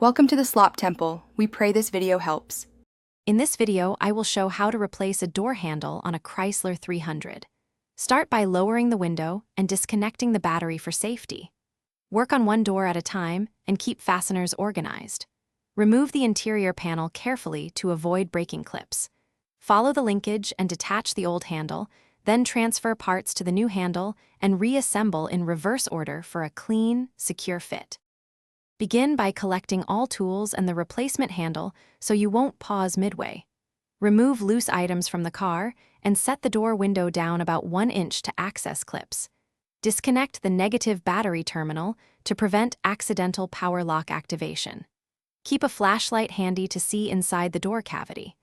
Welcome to the Slop Temple. We pray this video helps. In this video, I will show how to replace a door handle on a Chrysler 300. Start by lowering the window and disconnecting the battery for safety. Work on one door at a time and keep fasteners organized. Remove the interior panel carefully to avoid breaking clips. Follow the linkage and detach the old handle, then transfer parts to the new handle and reassemble in reverse order for a clean, secure fit. Begin by collecting all tools and the replacement handle so you won't pause midway. Remove loose items from the car and set the door window down about 1 inch to access clips. Disconnect the negative battery terminal to prevent accidental power lock activation. Keep a flashlight handy to see inside the door cavity.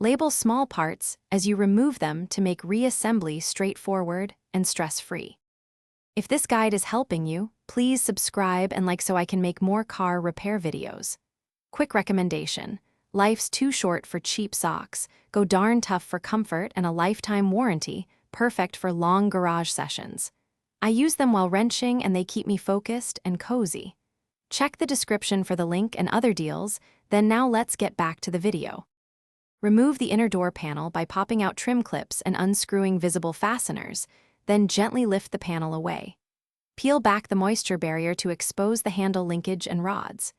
Label small parts as you remove them to make reassembly straightforward and stress-free. If this guide is helping you, please subscribe and like so I can make more car repair videos. Quick recommendation: life's too short for cheap socks. Go darn tough for comfort and a lifetime warranty, perfect for long garage sessions. I use them while wrenching and they keep me focused and cozy. Check the description for the link and other deals, then now let's get back to the video. Remove the inner door panel by popping out trim clips and unscrewing visible fasteners, then gently lift the panel away. Peel back the moisture barrier to expose the handle linkage and rods.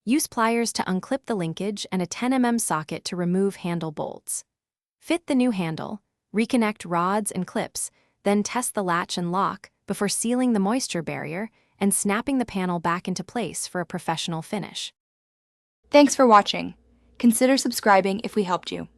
Use pliers to unclip the linkage and a 10 mm socket to remove handle bolts. Fit the new handle, reconnect rods and clips, then test the latch and lock before sealing the moisture barrier and snapping the panel back into place for a professional finish. Thanks for watching. Consider subscribing if we helped you.